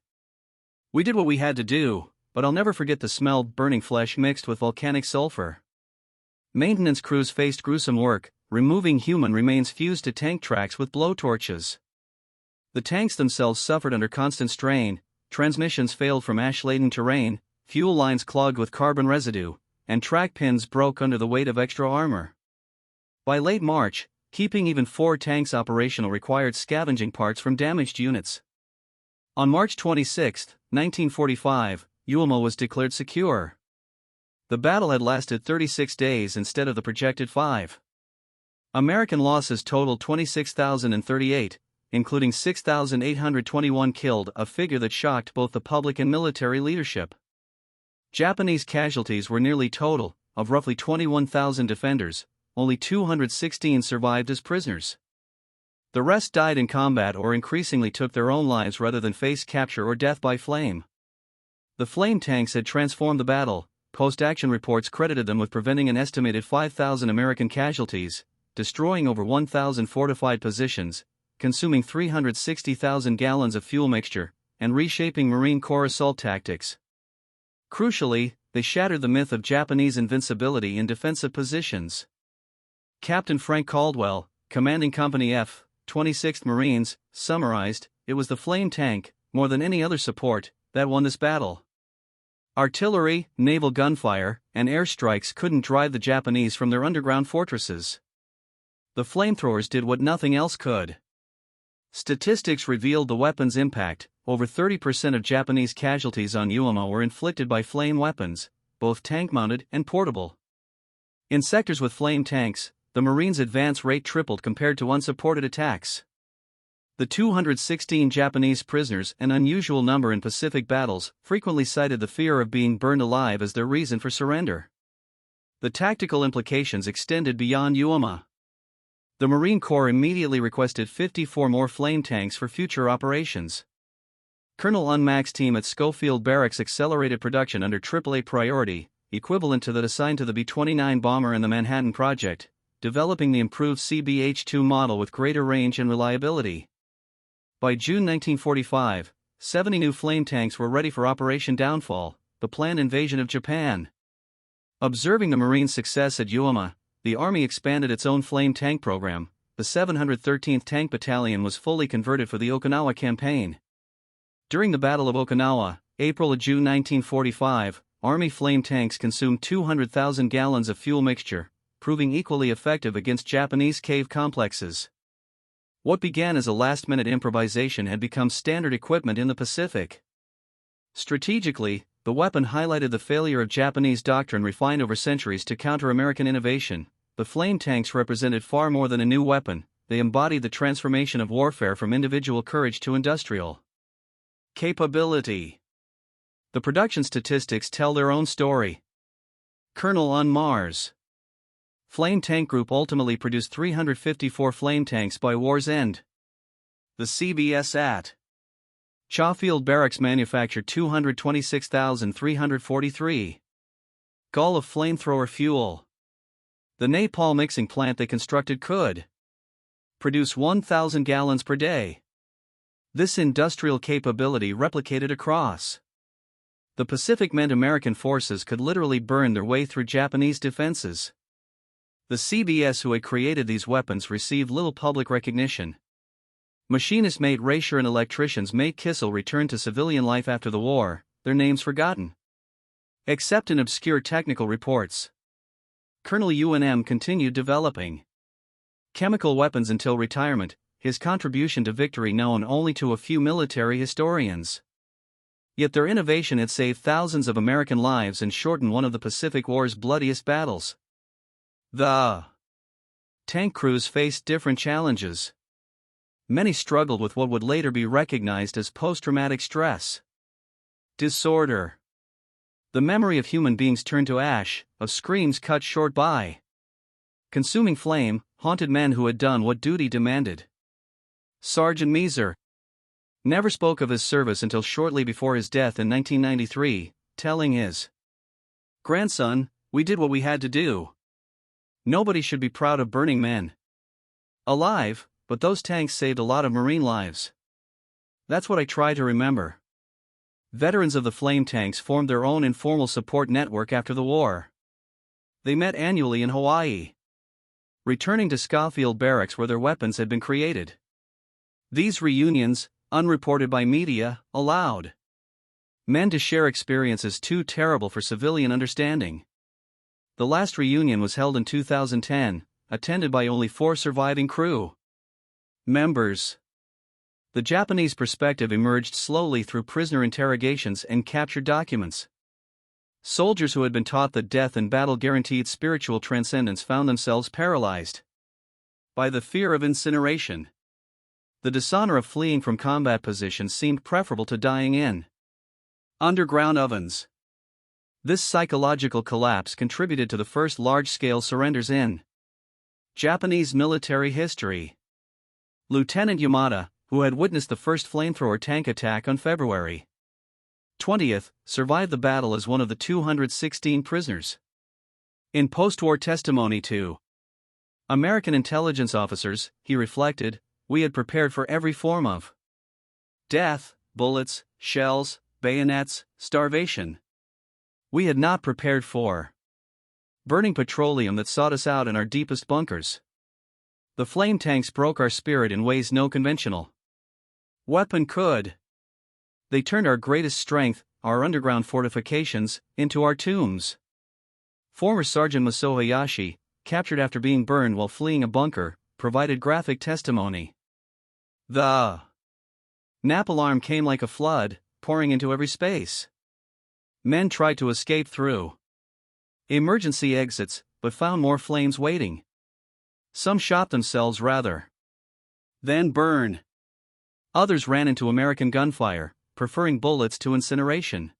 We did what we had to do, but I'll never forget the smell of burning flesh mixed with volcanic sulfur." Maintenance crews faced gruesome work, removing human remains fused to tank tracks with blowtorches. The tanks themselves suffered under constant strain, transmissions failed from ash-laden terrain, fuel lines clogged with carbon residue, and track pins broke under the weight of extra armor. By late March, keeping even 4 tanks operational required scavenging parts from damaged units. On March 26, 1945, Iwo was declared secure. The battle had lasted 36 days instead of the projected 5. American losses totaled 26,038, including 6,821 killed, a figure that shocked both the public and military leadership. Japanese casualties were nearly total. Of roughly 21,000 defenders, only 216 survived as prisoners. The rest died in combat or increasingly took their own lives rather than face capture or death by flame. The flame tanks had transformed the battle. Post-action reports credited them with preventing an estimated 5,000 American casualties, destroying over 1,000 fortified positions, consuming 360,000 gallons of fuel mixture, and reshaping Marine Corps assault tactics. Crucially, they shattered the myth of Japanese invincibility in defensive positions. Captain Frank Caldwell, commanding Company F, 26th Marines, summarized, "It was the flame tank, more than any other support, that won this battle. Artillery, naval gunfire, and airstrikes couldn't drive the Japanese from their underground fortresses. The flamethrowers did what nothing else could." Statistics revealed the weapon's impact. Over 30% of Japanese casualties on Iwo were inflicted by flame weapons, both tank-mounted and portable. In sectors with flame tanks, the Marines' advance rate tripled compared to unsupported attacks. The 216 Japanese prisoners, an unusual number in Pacific battles, frequently cited the fear of being burned alive as their reason for surrender. The tactical implications extended beyond Iwo. The Marine Corps immediately requested 54 more flame tanks for future operations. Colonel Unmack's team at Schofield Barracks accelerated production under AAA priority, equivalent to that assigned to the B-29 bomber and the Manhattan Project, developing the improved CBH-2 model with greater range and reliability. By June 1945, 70 new flame tanks were ready for Operation Downfall, the planned invasion of Japan. Observing the Marines' success at Iwo, the Army expanded its own flame tank program. The 713th Tank Battalion was fully converted for the Okinawa campaign. During the Battle of Okinawa, April–June 1945, Army flame tanks consumed 200,000 gallons of fuel mixture, proving equally effective against Japanese cave complexes. What began as a last-minute improvisation had become standard equipment in the Pacific. Strategically, the weapon highlighted the failure of Japanese doctrine refined over centuries to counter American innovation. The flame tanks represented far more than a new weapon, they embodied the transformation of warfare from individual courage to industrial capability. The production statistics tell their own story. Colonel on Mars. Flame Tank Group ultimately produced 354 flame tanks by war's end. The CBS at Schofield Barracks manufactured 226,343 gall of flamethrower fuel. The napalm mixing plant they constructed could produce 1,000 gallons per day. This industrial capability replicated across the Pacific meant American forces could literally burn their way through Japanese defenses. The CBS who had created these weapons received little public recognition. Machinist mate Rasher and electricians mate Kissel returned to civilian life after the war, their names forgotten, except in obscure technical reports. Colonel UNM continued developing chemical weapons until retirement, his contribution to victory known only to a few military historians. Yet their innovation had saved thousands of American lives and shortened one of the Pacific War's bloodiest battles. The Tank crews faced different challenges. Many struggled with what would later be recognized as post-traumatic stress disorder. The memory of human beings turned to ash, of screams cut short by consuming flame, haunted men who had done what duty demanded. Sergeant Meeser never spoke of his service until shortly before his death in 1993, telling his grandson, "We did what we had to do. Nobody should be proud of burning men alive, but those tanks saved a lot of Marine lives." That's what I try to remember. Veterans of the flame tanks formed their own informal support network after the war. They met annually in Hawaii, returning to Schofield Barracks where their weapons had been created. These reunions, unreported by media, allowed men to share experiences too terrible for civilian understanding. The last reunion was held in 2010, attended by only 4 surviving crew members. The Japanese perspective emerged slowly through prisoner interrogations and captured documents. Soldiers who had been taught that death in battle guaranteed spiritual transcendence found themselves paralyzed by the fear of incineration. The dishonor of fleeing from combat positions seemed preferable to dying in underground ovens. This psychological collapse contributed to the first large-scale surrenders in Japanese military history. Lieutenant Yamada, who had witnessed the first flamethrower tank attack on February 20th, survived the battle as one of the 216 prisoners. In post-war testimony to American intelligence officers, he reflected, "We had prepared for every form of death, bullets, shells, bayonets, starvation. We had not prepared for burning petroleum that sought us out in our deepest bunkers. The flame tanks broke our spirit in ways no conventional weapon could. They turned our greatest strength, our underground fortifications, into our tombs." Former Sergeant Masao Hayashi, captured after being burned while fleeing a bunker, provided graphic testimony. "The nap alarm came like a flood, pouring into every space. Men tried to escape through emergency exits, but found more flames waiting. Some shot themselves rather than burn. Others ran into American gunfire, preferring bullets to incineration.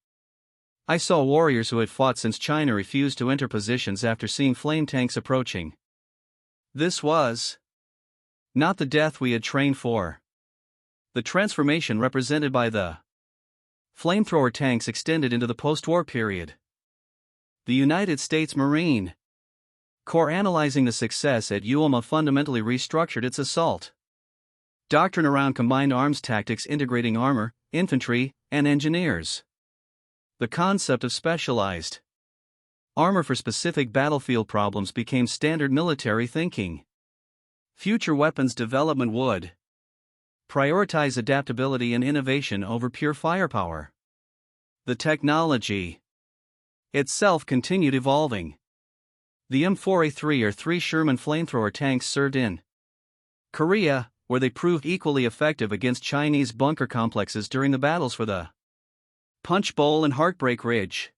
I saw warriors who had fought since China refused to enter positions after seeing flame tanks approaching. This was not the death we had trained for." The transformation represented by the flamethrower tanks extended into the post-war period. The United States Marine Corps, analyzing the success at Iwo Jima, fundamentally restructured its assault doctrine around combined arms tactics integrating armor, infantry, and engineers. The concept of specialized armor for specific battlefield problems became standard military thinking. Future weapons development would prioritize adaptability and innovation over pure firepower. The technology itself continued evolving. The M4A3 or 3 Sherman flamethrower tanks served in Korea, where they proved equally effective against Chinese bunker complexes during the battles for the Punch Bowl and Heartbreak Ridge.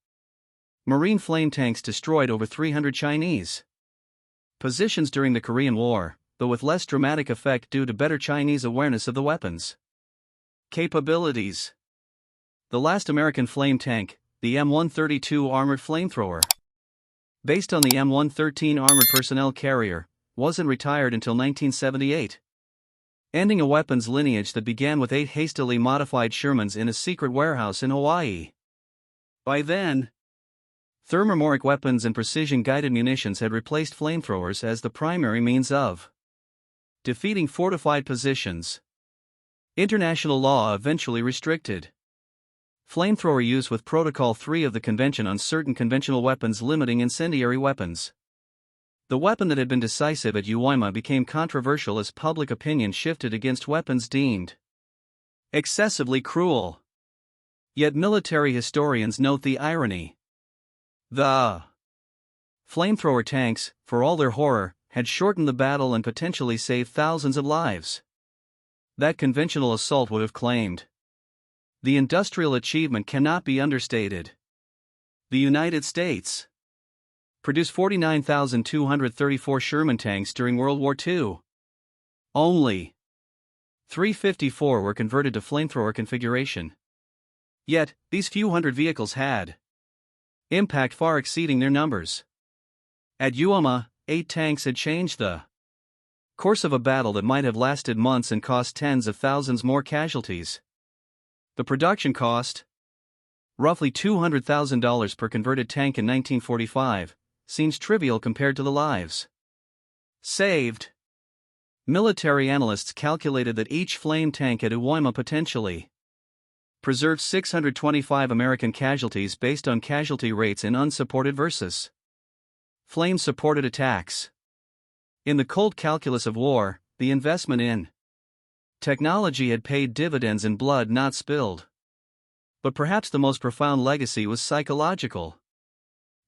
Marine flame tanks destroyed over 300 Chinese positions during the Korean War, though with less dramatic effect due to better Chinese awareness of the weapons' capabilities. The last American flame tank, the M132 armored flamethrower, based on the M113 armored personnel carrier, wasn't retired until 1978. Ending a weapons lineage that began with 8 hastily modified Shermans in a secret warehouse in Hawaii. By then, thermomoric weapons and precision-guided munitions had replaced flamethrowers as the primary means of defeating fortified positions. International law eventually restricted flamethrower use with Protocol 3 of the Convention on Certain Conventional Weapons limiting incendiary weapons. The weapon that had been decisive at Iwo Jima became controversial as public opinion shifted against weapons deemed excessively cruel. Yet military historians note the irony. The flamethrower tanks, for all their horror, had shortened the battle and potentially saved thousands of lives. That conventional assault would have claimed. The industrial achievement cannot be understated. The United States produced 49,234 Sherman tanks during World War II. Only 354 were converted to flamethrower configuration. Yet, these few hundred vehicles had impact far exceeding their numbers. At Iwo Jima, 8 tanks had changed the course of a battle that might have lasted months and cost tens of thousands more casualties. The production cost, roughly $200,000 per converted tank in 1945, seems trivial compared to the lives saved. Military analysts calculated that each flame tank at Iwo Jima potentially preserved 625 American casualties based on casualty rates in unsupported versus flame-supported attacks. In the cold calculus of war, the investment in technology had paid dividends in blood not spilled. But perhaps the most profound legacy was psychological.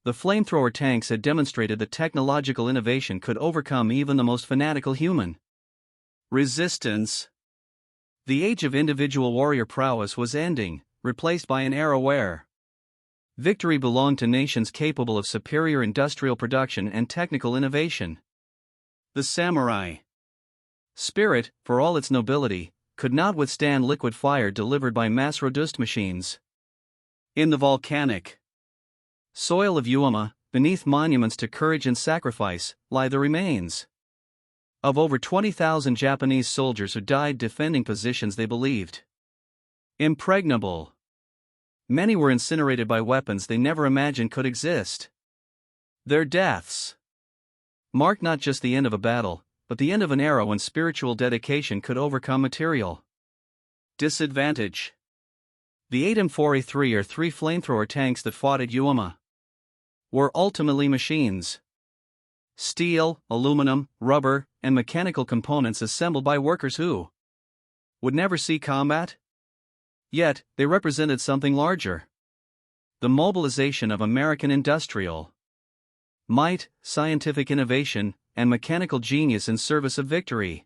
The flamethrower tanks had demonstrated that technological innovation could overcome even the most fanatical human resistance. The age of individual warrior prowess was ending, replaced by an era where victory belonged to nations capable of superior industrial production and technical innovation. The samurai spirit, for all its nobility, could not withstand liquid fire delivered by mass-produced machines. In the volcanic soil of Iwo Jima, beneath monuments to courage and sacrifice, lie the remains of over 20,000 Japanese soldiers who died defending positions they believed impregnable. Many were incinerated by weapons they never imagined could exist. Their deaths marked not just the end of a battle, but the end of an era when spiritual dedication could overcome material disadvantage. The 8 M4A3 or 3 flamethrower tanks that fought at Iwo Jima were ultimately machines. Steel, aluminum, rubber, and mechanical components assembled by workers who would never see combat. Yet, they represented something larger: the mobilization of American industrial might, scientific innovation, and mechanical genius in service of victory.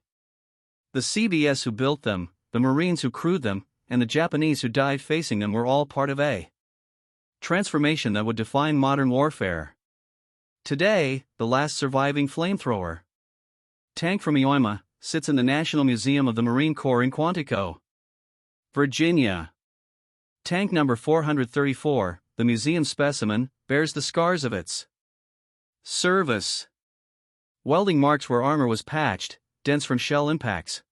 The CBS who built them, the Marines who crewed them, and the Japanese who died facing them were all part of a transformation that would define modern warfare. Today, the last surviving flamethrower tank from Iwo Jima sits in the National Museum of the Marine Corps in Quantico, Virginia. Tank number 434, the museum specimen, bears the scars of its service. Welding marks where armor was patched, dents from shell impacts,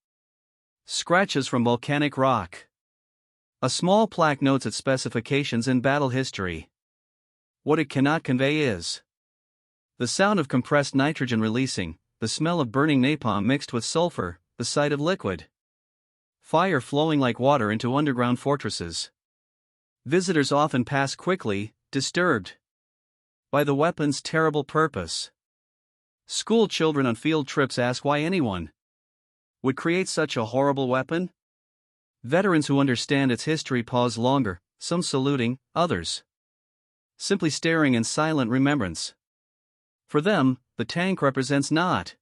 scratches from volcanic rock. A small plaque notes its specifications and battle history. What it cannot convey is the sound of compressed nitrogen releasing, the smell of burning napalm mixed with sulfur, the sight of liquid fire flowing like water into underground fortresses. Visitors often pass quickly, disturbed by the weapon's terrible purpose. School children on field trips ask why anyone would create such a horrible weapon. Veterans who understand its history pause longer, some saluting, others simply staring in silent remembrance. For them, the tank represents not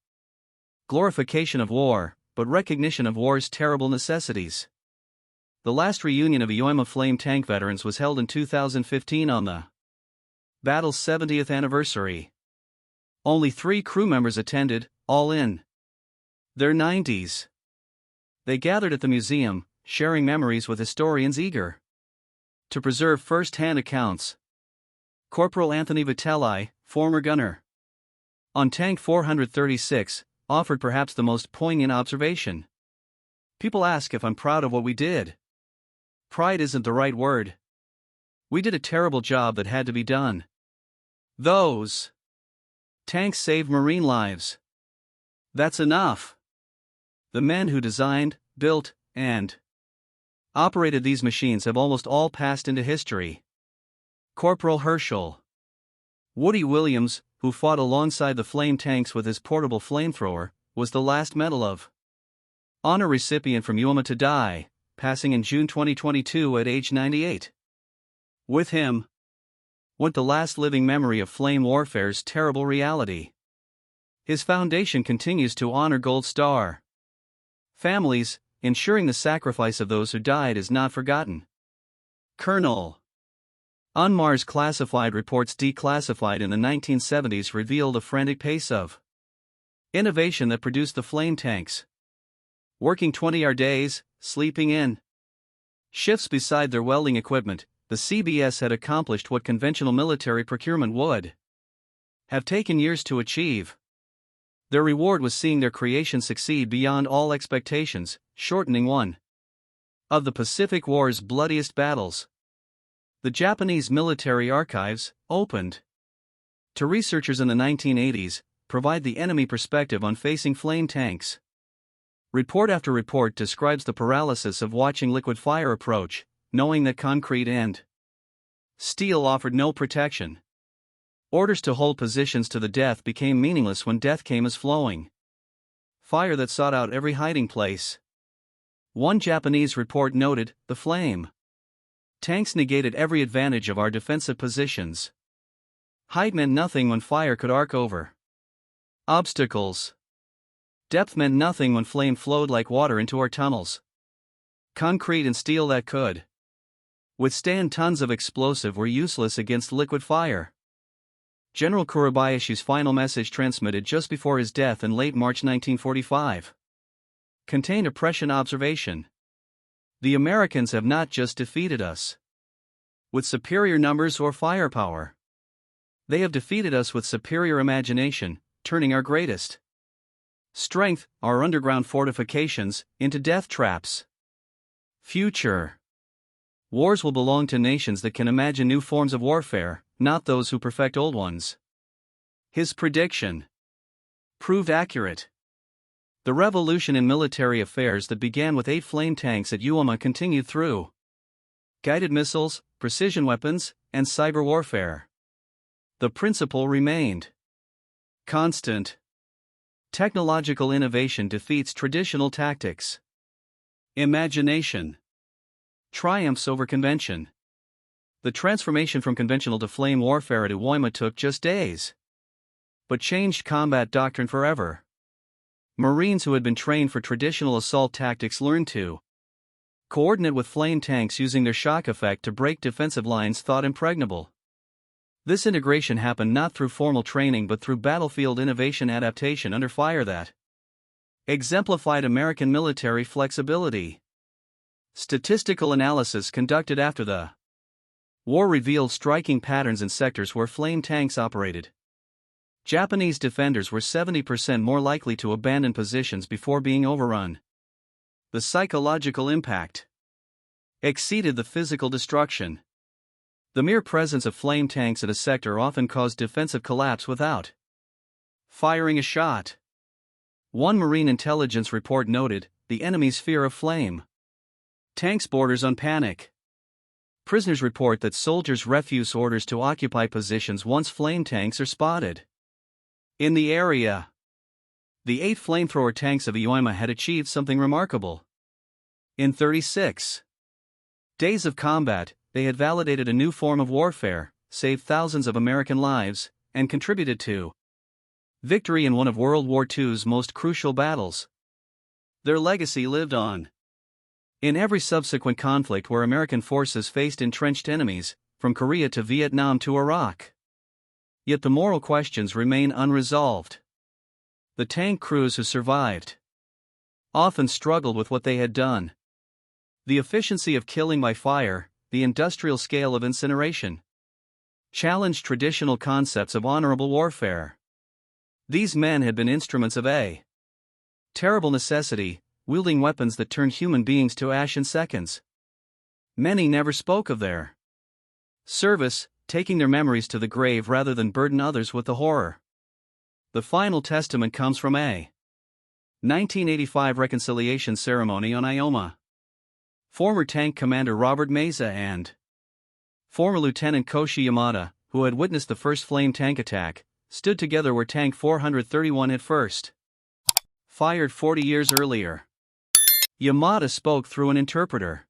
glorification of war, but recognition of war's terrible necessities. The last reunion of Iwo Jima flame tank veterans was held in 2015 on the battle's 70th anniversary. Only 3 crew members attended, all in their 90s. They gathered at the museum, sharing memories with historians eager to preserve first-hand accounts. Corporal Anthony Vitelli, former gunner on Tank 436, offered perhaps the most poignant observation. People ask if I'm proud of what we did. Pride isn't the right word. We did a terrible job that had to be done. Those tanks saved Marine lives. That's enough. The men who designed, built, and operated these machines have almost all passed into history. Corporal Herschel Woody Williams, who fought alongside the flame tanks with his portable flamethrower, was the last Medal of Honor recipient from Iwo Jima to die, passing in June 2022 at age 98. With him went the last living memory of flame warfare's terrible reality. His foundation continues to honor Gold Star families, ensuring the sacrifice of those who died is not forgotten. Colonel UNMAR's classified reports declassified in the 1970s reveal the frantic pace of innovation that produced the flame tanks. Working 20-hour days, sleeping in shifts beside their welding equipment, the CBS had accomplished what conventional military procurement would have taken years to achieve. Their reward was seeing their creation succeed beyond all expectations, shortening one of the Pacific War's bloodiest battles. The Japanese military archives, opened to researchers in the 1980s, provide the enemy perspective on facing flame tanks. Report after report describes the paralysis of watching liquid fire approach, knowing that concrete and steel offered no protection. Orders to hold positions to the death became meaningless when death came as flowing fire that sought out every hiding place. One Japanese report noted, the flame tanks negated every advantage of our defensive positions. Height meant nothing when fire could arc over obstacles. Depth meant nothing when flame flowed like water into our tunnels. Concrete and steel that could withstand tons of explosive were useless against liquid fire. General Kurabayashi's final message, transmitted just before his death in late March 1945, contained a prescient observation. The Americans have not just defeated us with superior numbers or firepower. They have defeated us with superior imagination, turning our greatest strength, our underground fortifications, into death traps. Future wars will belong to nations that can imagine new forms of warfare, not those who perfect old ones. His prediction proved accurate. The revolution in military affairs that began with 8 flame tanks at Iwo Jima continued through guided missiles, precision weapons, and cyber warfare. The principle remained constant. Technological innovation defeats traditional tactics. Imagination triumphs over convention. The transformation from conventional to flame warfare at Iwo Jima took just days, but changed combat doctrine forever. Marines who had been trained for traditional assault tactics learned to coordinate with flame tanks using their shock effect to break defensive lines thought impregnable. This integration happened not through formal training but through battlefield innovation adaptation under fire that exemplified American military flexibility. Statistical analysis conducted after the war revealed striking patterns in sectors where flame tanks operated. Japanese defenders were 70% more likely to abandon positions before being overrun. The psychological impact exceeded the physical destruction. The mere presence of flame tanks at a sector often caused defensive collapse without firing a shot. One Marine intelligence report noted, the enemy's fear of flame tanks borders on panic. Prisoners report that soldiers refuse orders to occupy positions once flame tanks are spotted in the area. The 8 flamethrower tanks of Iwo Jima had achieved something remarkable. In 36 days of combat, they had validated a new form of warfare, saved thousands of American lives, and contributed to victory in one of World War II's most crucial battles. Their legacy lived on in every subsequent conflict where American forces faced entrenched enemies, from Korea to Vietnam to Iraq. Yet the moral questions remain unresolved. The tank crews who survived often struggled with what they had done. The efficiency of killing by fire, the industrial scale of incineration, challenged traditional concepts of honorable warfare. These men had been instruments of a terrible necessity, wielding weapons that turned human beings to ash in seconds. Many never spoke of their service, taking their memories to the grave rather than burden others with the horror. The final testament comes from a 1985 reconciliation ceremony on Iwo Jima. Former tank commander Robert Meza and former Lieutenant Koshi Yamada, who had witnessed the first flame tank attack, stood together where Tank 431 had first fired 40 years earlier. Yamada spoke through an interpreter.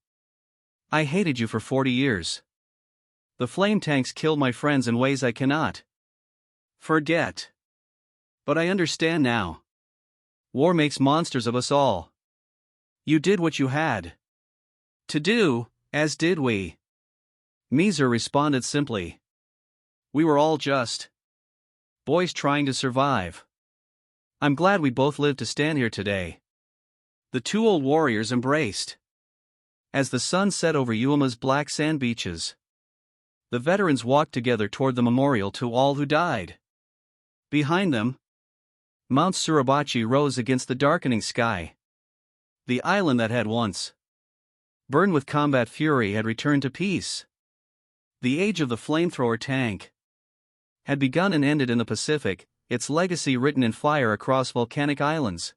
I hated you for 40 years. The flame tanks killed my friends in ways I cannot forget. But I understand now. War makes monsters of us all. You did what you had to do, as did we. Meeser responded simply. We were all just boys trying to survive. I'm glad we both lived to stand here today. The two old warriors embraced. As the sun set over Uwama's black sand beaches, the veterans walked together toward the memorial to all who died. Behind them, Mount Suribachi rose against the darkening sky. The island that had once burned with combat fury had returned to peace. The age of the flamethrower tank had begun and ended in the Pacific, its legacy written in fire across volcanic islands.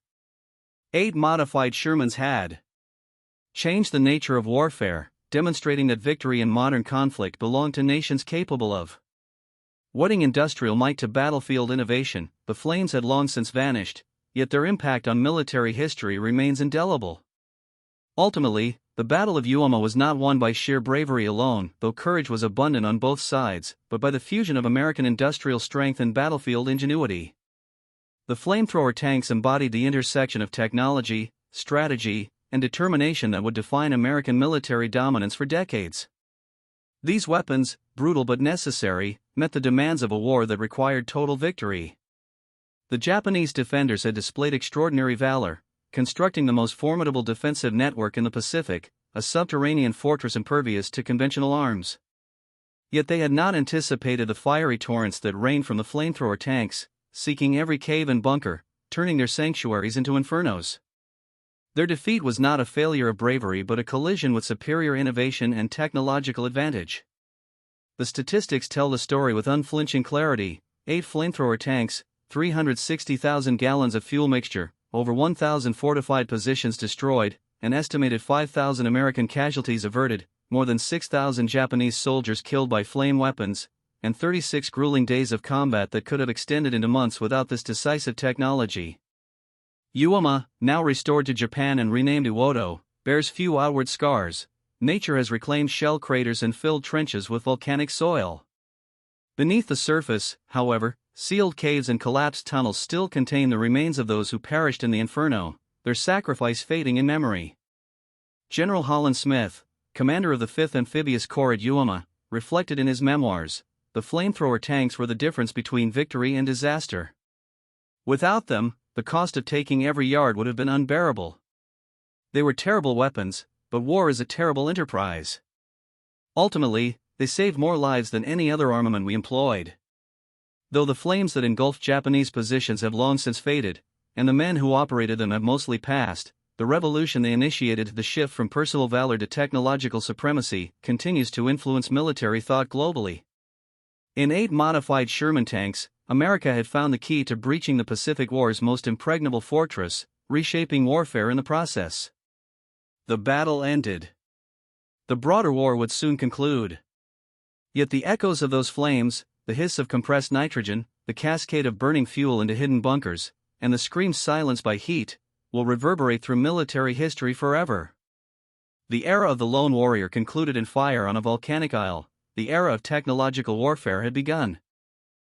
8 modified Shermans had changed the nature of warfare, demonstrating that victory in modern conflict belonged to nations capable of wedding industrial might to battlefield innovation. The flames had long since vanished, yet their impact on military history remains indelible. Ultimately, the Battle of Uwama was not won by sheer bravery alone, though courage was abundant on both sides, but by the fusion of American industrial strength and battlefield ingenuity. The flamethrower tanks embodied the intersection of technology, strategy, and determination that would define American military dominance for decades. These weapons, brutal but necessary, met the demands of a war that required total victory. The Japanese defenders had displayed extraordinary valor, constructing the most formidable defensive network in the Pacific, a subterranean fortress impervious to conventional arms. Yet they had not anticipated the fiery torrents that rained from the flamethrower tanks, seeking every cave and bunker, turning their sanctuaries into infernos. Their defeat was not a failure of bravery but a collision with superior innovation and technological advantage. The statistics tell the story with unflinching clarity: 8 flamethrower tanks, 360,000 gallons of fuel mixture, over 1,000 fortified positions destroyed, an estimated 5,000 American casualties averted, more than 6,000 Japanese soldiers killed by flame weapons, and 36 grueling days of combat that could have extended into months without this decisive technology. Uwama, now restored to Japan and renamed Iwodo, bears few outward scars. Nature has reclaimed shell craters and filled trenches with volcanic soil. Beneath the surface, however, sealed caves and collapsed tunnels still contain the remains of those who perished in the inferno, their sacrifice fading in memory. General Holland Smith, commander of the 5th Amphibious Corps at Uwama, reflected in his memoirs, the flamethrower tanks were the difference between victory and disaster. Without them, the cost of taking every yard would have been unbearable. They were terrible weapons, but war is a terrible enterprise. Ultimately, they saved more lives than any other armament we employed. Though the flames that engulfed Japanese positions have long since faded, and the men who operated them have mostly passed, the revolution they initiated, the shift from personal valor to technological supremacy, continues to influence military thought globally. In 8 modified Sherman tanks, America had found the key to breaching the Pacific War's most impregnable fortress, reshaping warfare in the process. The battle ended. The broader war would soon conclude. Yet the echoes of those flames, the hiss of compressed nitrogen, the cascade of burning fuel into hidden bunkers, and the screams silenced by heat, will reverberate through military history forever. The era of the lone warrior concluded in fire on a volcanic isle. The era of technological warfare had begun.